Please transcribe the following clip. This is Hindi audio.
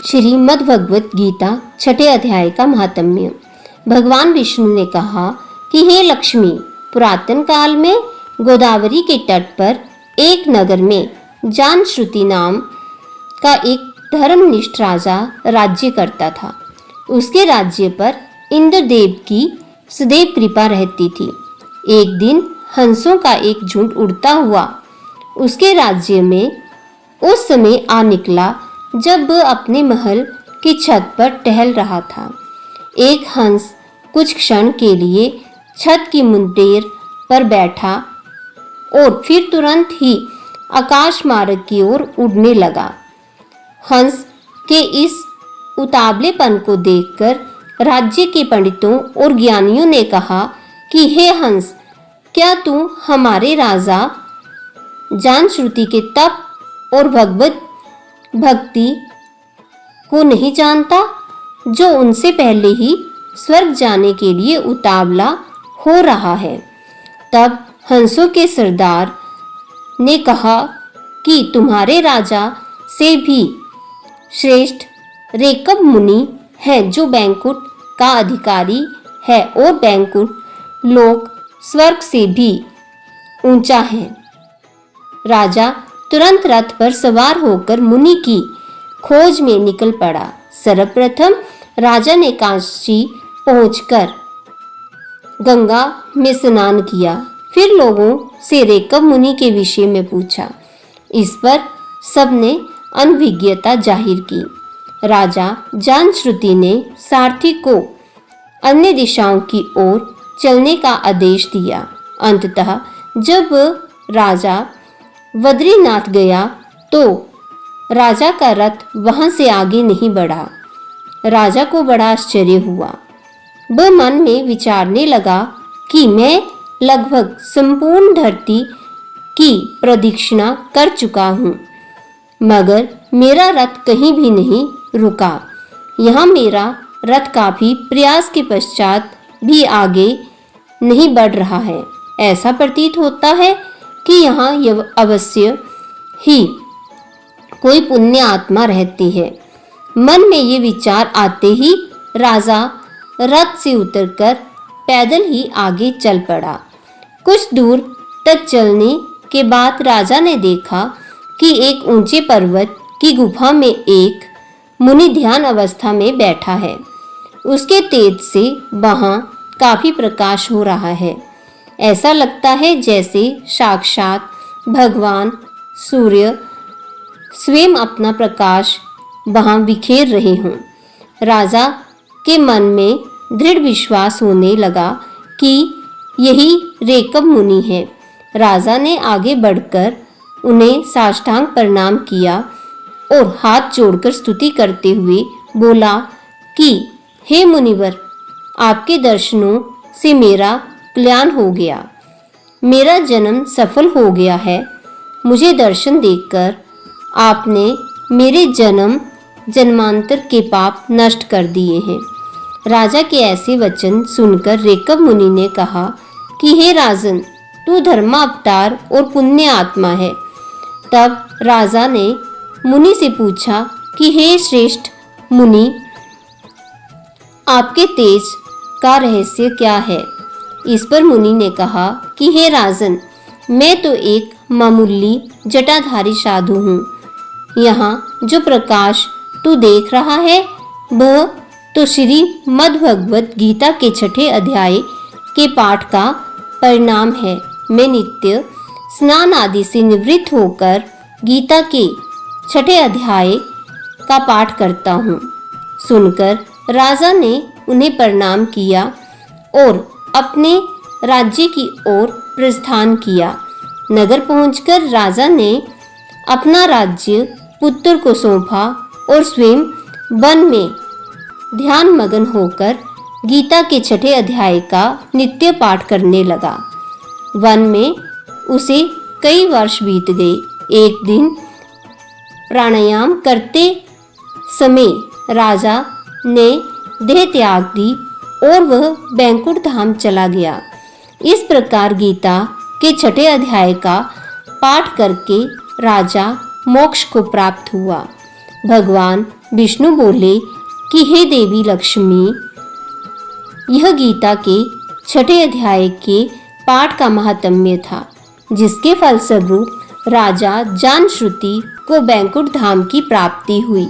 श्रीमद् भगवत गीता छठे अध्याय का महात्म्य। भगवान विष्णु ने कहा कि हे लक्ष्मी, पुरातन काल में गोदावरी के तट पर एक नगर में जानश्रुति नाम का एक धर्मनिष्ठ राजा राज्य करता था। उसके राज्य पर इंद्रदेव की सदैव कृपा रहती थी। एक दिन हंसों का एक झुंड उड़ता हुआ उसके राज्य में उस समय आ निकला जब वह अपने महल की छत पर टहल रहा था। एक हंस कुछ क्षण के लिए छत की मुंडेर पर बैठा और फिर तुरंत ही आकाश मार्ग की ओर उड़ने लगा। हंस के इस उतावलेपन को देखकर राज्य के पंडितों और ज्ञानियों ने कहा कि हे हंस, क्या तू हमारे राजा जानश्रुति के तप और भगवत भक्ति को नहीं जानता, जो उनसे पहले ही स्वर्ग जाने के लिए उतावला हो रहा है। तब हंसों के सरदार ने कहा कि तुम्हारे राजा से भी श्रेष्ठ रेकब मुनि है, जो बैंकुट का अधिकारी है और बैंकुट लोक स्वर्ग से भी ऊंचा है। राजा तुरंत रथ पर सवार होकर मुनि की खोज में निकल पड़ा। सर्वप्रथम राजा ने काशी पहुंचकर गंगा में स्नान किया, फिर लोगों से रेकब मुनि के विषय में पूछा। इस पर सबने अनभिज्ञता जाहिर की। राजा जानश्रुति ने सारथी को अन्य दिशाओं की ओर चलने का आदेश दिया। अंततः जब राजा बद्रीनाथ गया तो राजा का रथ वहां से आगे नहीं बढ़ा। राजा को बड़ा आश्चर्य हुआ। वह मन में विचारने लगा कि मैं लगभग संपूर्ण धरती की प्रदक्षिणा कर चुका हूँ, मगर मेरा रथ कहीं भी नहीं रुका। यहाँ मेरा रथ काफी प्रयास के पश्चात भी आगे नहीं बढ़ रहा है। ऐसा प्रतीत होता है कि यहाँ अवश्य ही कोई पुण्य आत्मा रहती है। मन में ये विचार आते ही राजा रथ से उतरकर पैदल ही आगे चल पड़ा। कुछ दूर तक चलने के बाद राजा ने देखा कि एक ऊंचे पर्वत की गुफा में एक मुनि ध्यान अवस्था में बैठा है। उसके तेज से वहाँ काफी प्रकाश हो रहा है। ऐसा लगता है जैसे साक्षात भगवान सूर्य स्वयं अपना प्रकाश वहाँ बिखेर रहे हों। राजा के मन में दृढ़ विश्वास होने लगा कि यही रेकब मुनि है। राजा ने आगे बढ़कर उन्हें साष्टांग प्रणाम किया और हाथ जोड़कर स्तुति करते हुए बोला कि हे मुनिवर, आपके दर्शनों से मेरा कल्याण हो गया, मेरा जन्म सफल हो गया है। मुझे दर्शन देकर आपने मेरे जन्म जन्मांतर के पाप नष्ट कर दिए हैं। राजा के ऐसे वचन सुनकर रेकब मुनि ने कहा कि हे राजन, तू धर्मावतार और पुण्य आत्मा है। तब राजा ने मुनि से पूछा कि हे श्रेष्ठ मुनि, आपके तेज का रहस्य क्या है? इस पर मुनि ने कहा कि हे राजन, मैं तो एक मामूली जटाधारी साधु हूँ। यहाँ जो प्रकाश तू देख रहा है वह तो श्रीमद् भगवत गीता के छठे अध्याय के पाठ का परिणाम है। मैं नित्य स्नान आदि से निवृत्त होकर गीता के छठे अध्याय का पाठ करता हूँ। सुनकर राजा ने उन्हें प्रणाम किया और अपने राज्य की ओर प्रस्थान किया। नगर पहुंचकर राजा ने अपना राज्य पुत्र को सौंपा और स्वयं वन में ध्यान मग्न होकर गीता के छठे अध्याय का नित्य पाठ करने लगा। वन में उसे कई वर्ष बीत गए। एक दिन प्राणायाम करते समय राजा ने देह त्याग दी और वह बैंकुट धाम चला गया। इस प्रकार गीता के छठे अध्याय का पाठ करके राजा मोक्ष को प्राप्त हुआ। भगवान विष्णु बोले कि हे देवी लक्ष्मी, यह गीता के 6 अध्याय के पाठ का महात्म्य था, जिसके फलस्वरूप राजा जानश्रुति को बैकुंठ धाम की प्राप्ति हुई।